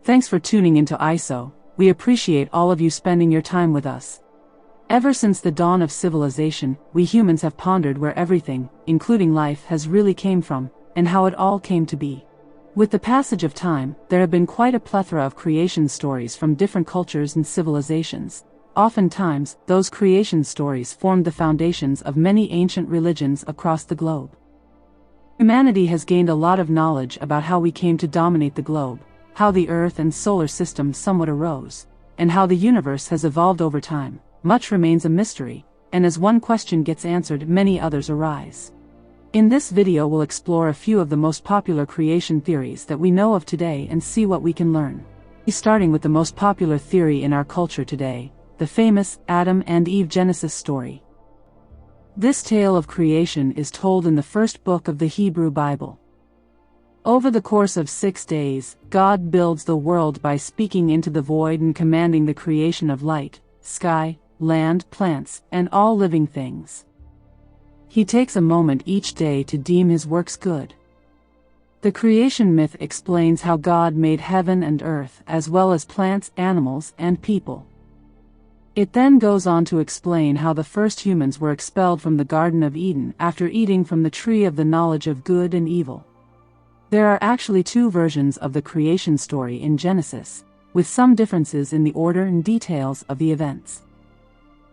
Thanks for tuning into I.S.O.E. We appreciate all of you spending your time with us. Ever since the dawn of civilization, we humans have pondered where everything, including life, has really came from, and how it all came to be. With the passage of time, there have been quite a plethora of creation stories from different cultures and civilizations. Oftentimes, those creation stories formed the foundations of many ancient religions across the globe. Humanity has gained a lot of knowledge about how we came to dominate the globe, how the Earth and solar system somewhat arose, and how the universe has evolved over time. Much remains a mystery, and as one question gets answered, many others arise. In this video we'll explore a few of the most popular creation theories that we know of today and see what we can learn. Starting with the most popular theory in our culture today, the famous Adam and Eve Genesis story. This tale of creation is told in the first book of the Hebrew Bible. Over the course of 6 days, God builds the world by speaking into the void and commanding the creation of light, sky, land, plants, and all living things. He takes a moment each day to deem his works good. The creation myth explains how God made heaven and earth as well as plants, animals, and people. It then goes on to explain how the first humans were expelled from the Garden of Eden after eating from the tree of the knowledge of good and evil. There are actually 2 versions of the creation story in Genesis, with some differences in the order and details of the events.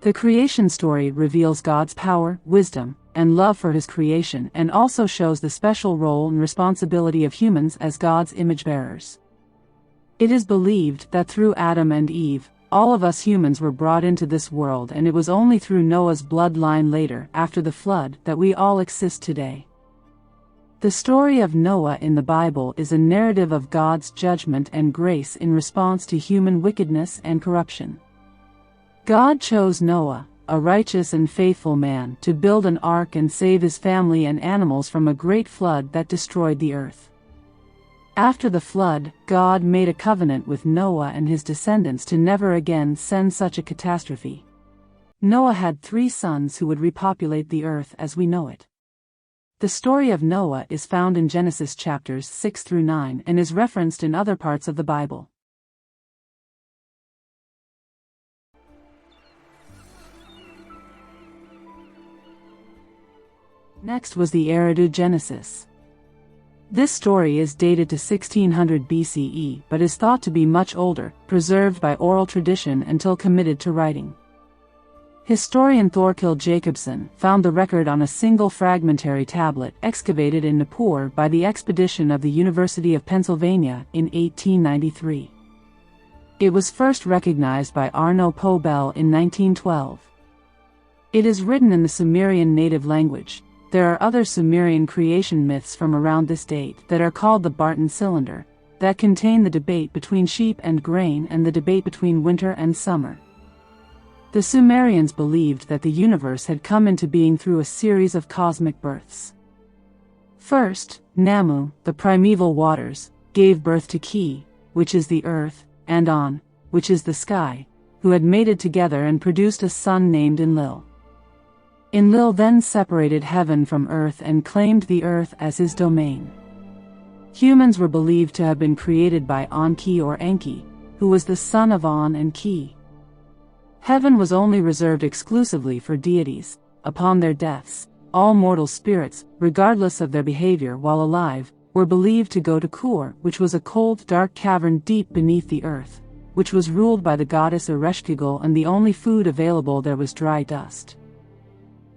The creation story reveals God's power, wisdom, and love for his creation, and also shows the special role and responsibility of humans as God's image bearers. It is believed that through Adam and Eve, all of us humans were brought into this world, and it was only through Noah's bloodline later, after the flood, that we all exist today. The story of Noah in the Bible is a narrative of God's judgment and grace in response to human wickedness and corruption. God chose Noah, a righteous and faithful man, to build an ark and save his family and animals from a great flood that destroyed the earth. After the flood, God made a covenant with Noah and his descendants to never again send such a catastrophe. Noah had 3 sons who would repopulate the earth as we know it. The story of Noah is found in Genesis chapters 6 through 9 and is referenced in other parts of the Bible. Next was the Eridu Genesis. This story is dated to 1600 BCE but is thought to be much older, preserved by oral tradition until committed to writing. Historian Thorkild Jacobsen found the record on a single fragmentary tablet excavated in Nippur by the expedition of the University of Pennsylvania in 1893. It was first recognized by Arno Pobel in 1912. It is written in the Sumerian native language. There are other Sumerian creation myths from around this date that are called the Barton Cylinder, that contain the debate between sheep and grain and the debate between winter and summer. The Sumerians believed that the universe had come into being through a series of cosmic births. First, Namu, the primeval waters, gave birth to Ki, which is the earth, and On, which is the sky, who had mated together and produced a son named Enlil. Enlil then separated heaven from earth and claimed the earth as his domain. Humans were believed to have been created by Enki or Enki, who was the son of On and Ki. Heaven was only reserved exclusively for deities. Upon their deaths, all mortal spirits, regardless of their behavior while alive, were believed to go to Kur, which was a cold, dark cavern deep beneath the earth, which was ruled by the goddess Ereshkigal, and the only food available there was dry dust.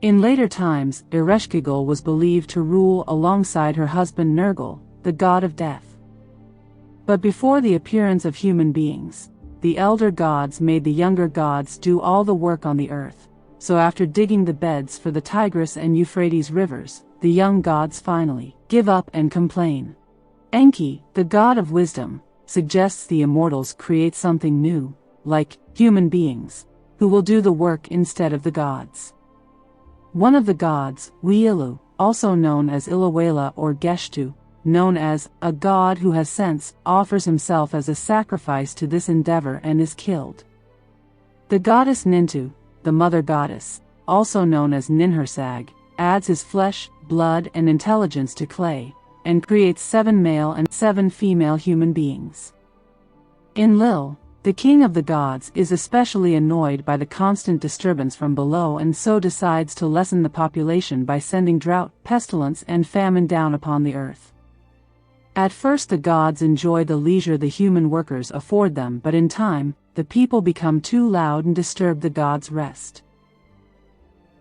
In later times, Ereshkigal was believed to rule alongside her husband Nergal, the god of death. But before the appearance of human beings, the elder gods made the younger gods do all the work on the earth, so after digging the beds for the Tigris and Euphrates rivers, the young gods finally give up and complain. Enki, the god of wisdom, suggests the immortals create something new, like human beings, who will do the work instead of the gods. One of the gods, Wiilu, also known as Ilawela or Geshtu, known as a god who has sense, offers himself as a sacrifice to this endeavor and is killed. The goddess Nintu, the mother goddess, also known as Ninhursag, adds his flesh, blood, and intelligence to clay, and creates 7 male and 7 female human beings. Enlil, the king of the gods, is especially annoyed by the constant disturbance from below and so decides to lessen the population by sending drought, pestilence, and famine down upon the earth. At first the gods enjoy the leisure the human workers afford them, but in time, the people become too loud and disturb the gods' rest.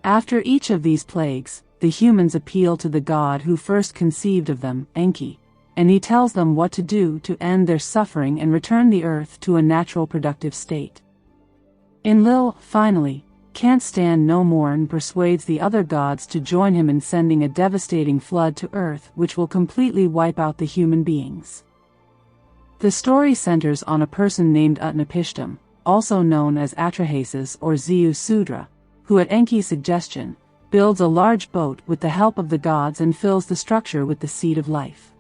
After each of these plagues, the humans appeal to the god who first conceived of them, Enki, and he tells them what to do to end their suffering and return the earth to a natural productive state. Enlil, finally, can't stand no more and persuades the other gods to join him in sending a devastating flood to earth which will completely wipe out the human beings. The story centers on a person named Utnapishtim, also known as Atrahasis or Zeus Sudra, who at Enki's suggestion, builds a large boat with the help of the gods and fills the structure with the seed of life.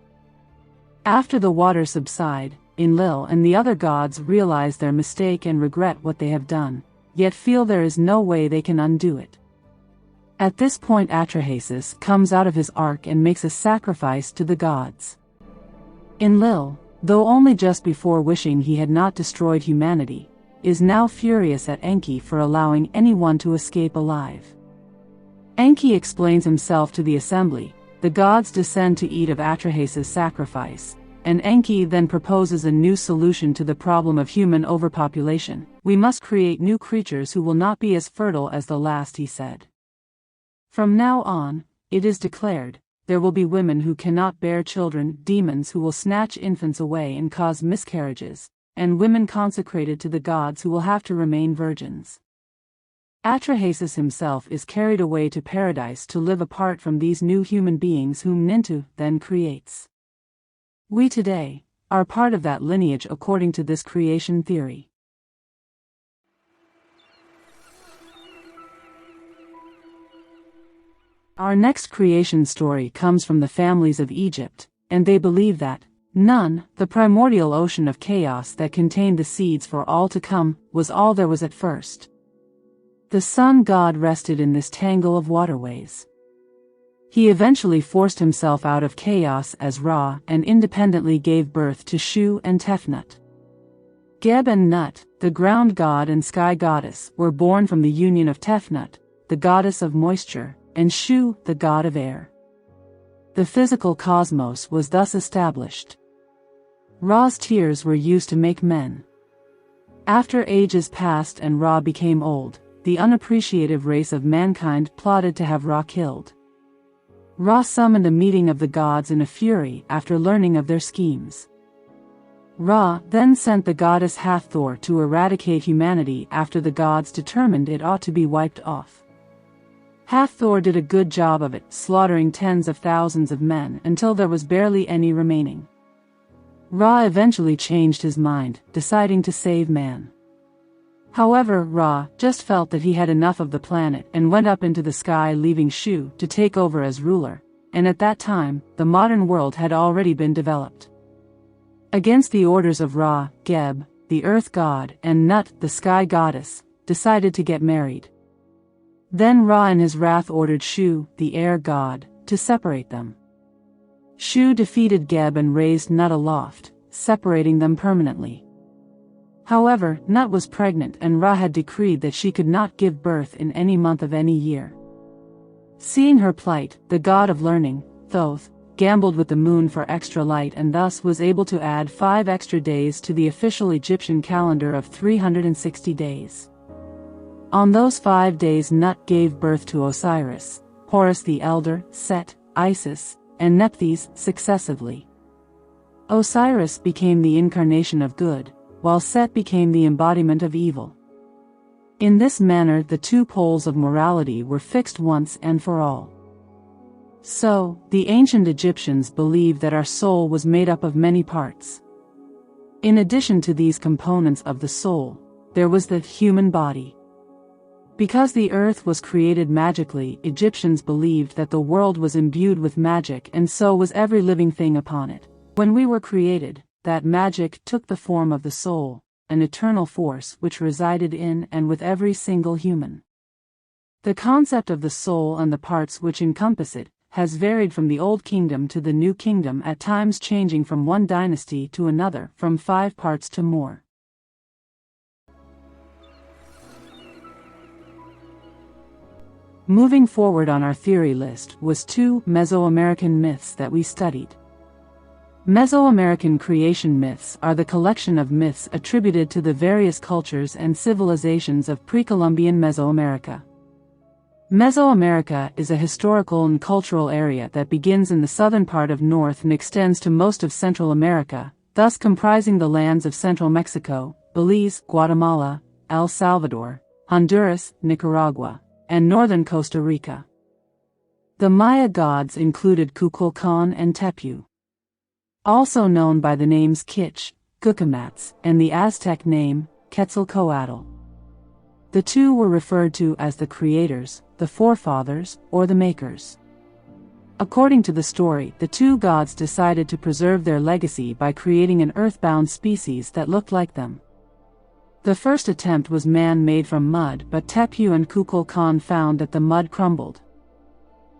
After the waters subside, Enlil and the other gods realize their mistake and regret what they have done, yet feel there is no way they can undo it. At this point Atrahasis comes out of his ark and makes a sacrifice to the gods. Enlil, though only just before wishing he had not destroyed humanity, is now furious at Enki for allowing anyone to escape alive. Enki explains himself to the assembly. The gods descend to eat of Atrahasis' sacrifice, and Enki then proposes a new solution to the problem of human overpopulation. We must create new creatures who will not be as fertile as the last, he said. From now on, it is declared, there will be women who cannot bear children, demons who will snatch infants away and cause miscarriages, and women consecrated to the gods who will have to remain virgins. Atrahasis himself is carried away to paradise to live apart from these new human beings whom Nintu then creates. We today are part of that lineage according to this creation theory. Our next creation story comes from the families of Egypt, and they believe that Nun, the primordial ocean of chaos that contained the seeds for all to come, was all there was at first. The sun god rested in this tangle of waterways. He eventually forced himself out of chaos as Ra and independently gave birth to Shu and Tefnut. Geb and Nut, the ground god and sky goddess, were born from the union of Tefnut, the goddess of moisture, and Shu, the god of air. The physical cosmos was thus established. Ra's tears were used to make men. After ages passed and Ra became old, the unappreciative race of mankind plotted to have Ra killed. Ra summoned a meeting of the gods in a fury after learning of their schemes. Ra then sent the goddess Hathor to eradicate humanity after the gods determined it ought to be wiped off. Hathor did a good job of it, slaughtering tens of thousands of men until there was barely any remaining. Ra eventually changed his mind, deciding to save man. However, Ra just felt that he had enough of the planet and went up into the sky, leaving Shu to take over as ruler, and at that time, the modern world had already been developed. Against the orders of Ra, Geb, the earth god, and Nut, the sky goddess, decided to get married. Then Ra in his wrath ordered Shu, the air god, to separate them. Shu defeated Geb and raised Nut aloft, separating them permanently. However, Nut was pregnant and Ra had decreed that she could not give birth in any month of any year. Seeing her plight, the god of learning, Thoth, gambled with the moon for extra light and thus was able to add 5 extra days to the official Egyptian calendar of 360 days. On those 5 days Nut gave birth to Osiris, Horus the Elder, Set, Isis, and Nephthys successively. Osiris became the incarnation of good, while Set became the embodiment of evil. In this manner the two poles of morality were fixed once and for all. So, the ancient Egyptians believed that our soul was made up of many parts. In addition to these components of the soul, there was the human body. Because the earth was created magically, Egyptians believed that the world was imbued with magic and so was every living thing upon it. When we were created, that magic took the form of the soul, an eternal force which resided in and with every single human. The concept of the soul and the parts which encompass it has varied from the Old Kingdom to the New Kingdom, at times changing from one dynasty to another, from 5 parts to more. Moving forward on our theory list was 2 Mesoamerican myths that we studied. Mesoamerican creation myths are the collection of myths attributed to the various cultures and civilizations of pre-Columbian Mesoamerica. Mesoamerica is a historical and cultural area that begins in the southern part of North and extends to most of Central America, thus comprising the lands of central Mexico, Belize, Guatemala, El Salvador, Honduras, Nicaragua, and northern Costa Rica. The Maya gods included Kukulkan and Tepu, also known by the names Kich, Gucamats, and the Aztec name, Quetzalcoatl. The two were referred to as the creators, the forefathers, or the makers. According to the story, the 2 gods decided to preserve their legacy by creating an earthbound species that looked like them. The first attempt was man-made from mud, but Tepu and Kukulkan found that the mud crumbled.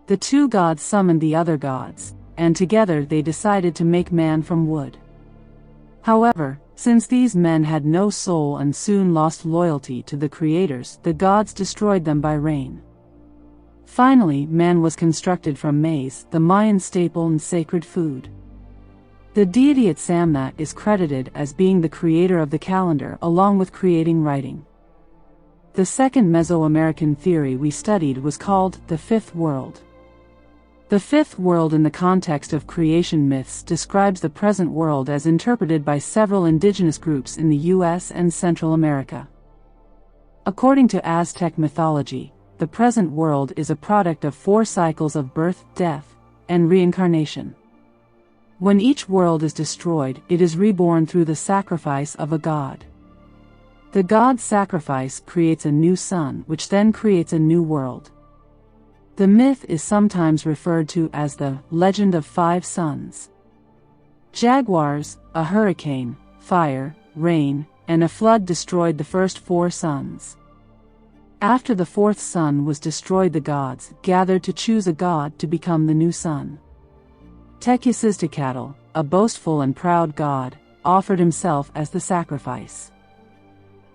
The 2 gods summoned the other gods, and together they decided to make man from wood. However, since these men had no soul and soon lost loyalty to the creators, the gods destroyed them by rain. Finally, man was constructed from maize, the Mayan staple and sacred food. The deity Itzamna is credited as being the creator of the calendar, along with creating writing. The second Mesoamerican theory we studied was called the Fifth World. The Fifth World in the context of creation myths describes the present world as interpreted by several indigenous groups in the U.S. and Central America. According to Aztec mythology, the present world is a product of 4 cycles of birth, death, and reincarnation. When each world is destroyed, it is reborn through the sacrifice of a god. The god's sacrifice creates a new sun, which then creates a new world. The myth is sometimes referred to as the Legend of 5 Suns. Jaguars, a hurricane, fire, rain, and a flood destroyed the first 4 suns. After the 4th sun was destroyed, the gods gathered to choose a god to become the new sun. Tequisiztecatl, a boastful and proud god, offered himself as the sacrifice.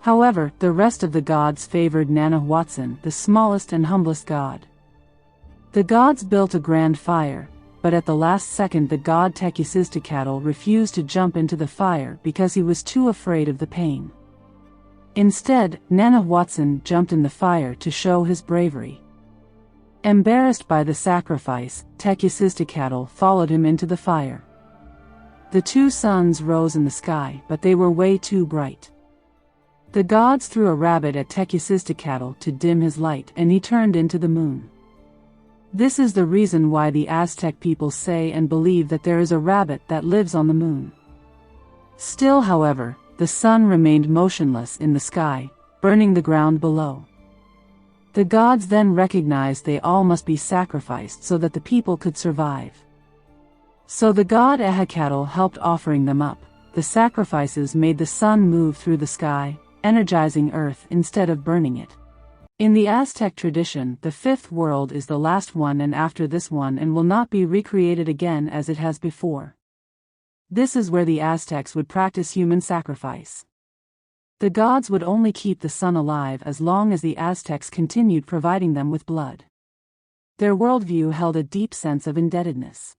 However, the rest of the gods favored Nanahuatzin, the smallest and humblest god. The gods built a grand fire, but at the last second the god Tequisiztecatl refused to jump into the fire because he was too afraid of the pain. Instead, Nanahuatzin jumped in the fire to show his bravery. Embarrassed by the sacrifice, Tequisiztecatl followed him into the fire. The 2 suns rose in the sky, but they were way too bright. The gods threw a rabbit at Tequisiztecatl to dim his light, and he turned into the moon. This is the reason why the Aztec people say and believe that there is a rabbit that lives on the moon. Still, however, the sun remained motionless in the sky, burning the ground below. The gods then recognized they all must be sacrificed so that the people could survive. So the god Ehecatl helped offering them up. The sacrifices made the sun move through the sky, energizing Earth instead of burning it. In the Aztec tradition, the 5th world is the last one and after this one and will not be recreated again as it has before. This is where the Aztecs would practice human sacrifice. The gods would only keep the sun alive as long as the Aztecs continued providing them with blood. Their worldview held a deep sense of indebtedness.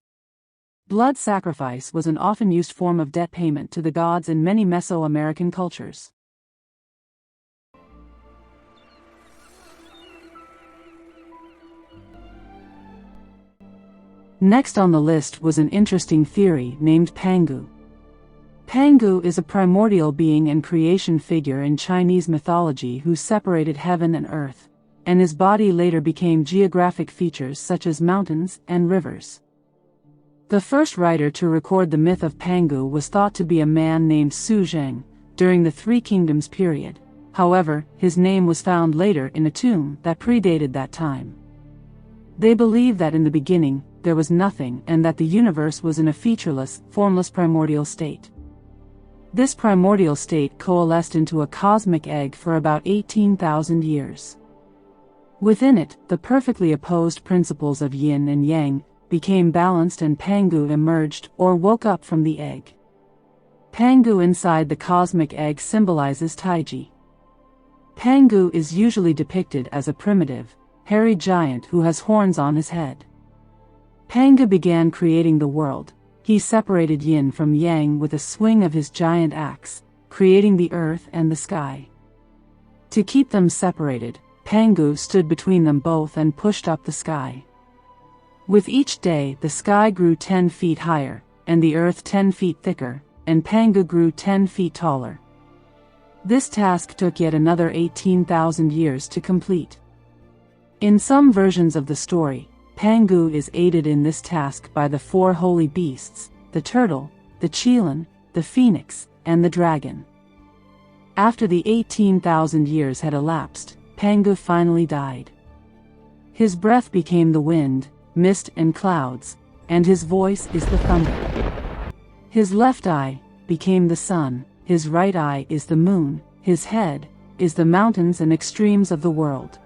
Blood sacrifice was an often used form of debt payment to the gods in many Mesoamerican cultures. Next on the list was an interesting theory named Pangu. Pangu is a primordial being and creation figure in Chinese mythology who separated heaven and earth, and his body later became geographic features such as mountains and rivers. The first writer to record the myth of Pangu was thought to be a man named Su Zheng during the Three Kingdoms period. However, his name was found later in a tomb that predated that time. They believe that in the beginning, there was nothing and that the universe was in a featureless, formless primordial state. This primordial state coalesced into a cosmic egg for about 18,000 years. Within it, the perfectly opposed principles of yin and yang, became balanced and Pangu emerged or woke up from the egg. Pangu inside the cosmic egg symbolizes Taiji. Pangu is usually depicted as a primitive, hairy giant who has horns on his head. Pangu began creating the world. He separated yin from yang with a swing of his giant axe, creating the earth and the sky. To keep them separated, Pangu stood between them both and pushed up the sky. With each day the sky grew 10 feet higher, and the earth 10 feet thicker, and Pangu grew 10 feet taller. This task took yet another 18,000 years to complete. In some versions of the story, Pangu is aided in this task by the 4 holy beasts, the turtle, the qilin, the phoenix, and the dragon. After the 18,000 years had elapsed, Pangu finally died. His breath became the wind, mist and clouds, and his voice is the thunder. His left eye became the sun, his right eye is the moon, his head is the mountains and extremes of the world.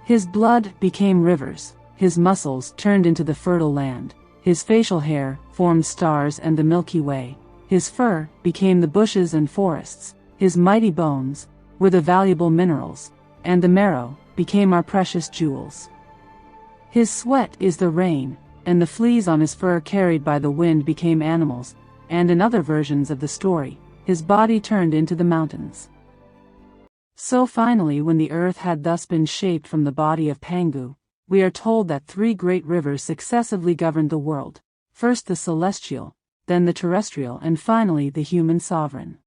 His blood became rivers, his muscles turned into the fertile land, his facial hair formed stars and the Milky Way, his fur became the bushes and forests, his mighty bones were the valuable minerals, and the marrow became our precious jewels. His sweat is the rain, and the fleas on his fur carried by the wind became animals, and in other versions of the story, his body turned into the mountains. So finally, when the earth had thus been shaped from the body of Pangu, we are told that 3 great rivers successively governed the world, first the celestial, then the terrestrial, and finally the human sovereign.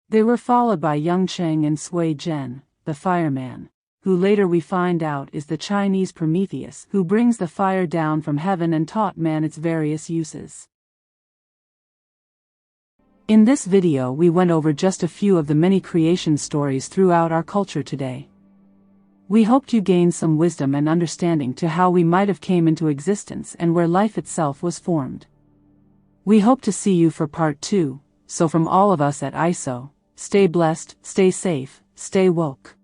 They were followed by Yangcheng and Sui Zhen, the fireman, who later we find out is the Chinese Prometheus who brings the fire down from heaven and taught man its various uses. In this video we went over just a few of the many creation stories throughout our culture today. We hoped you gained some wisdom and understanding to how we might have came into existence and where life itself was formed. We hope to see you for part 2, so from all of us at I.S.O.E, stay blessed, stay safe, stay woke.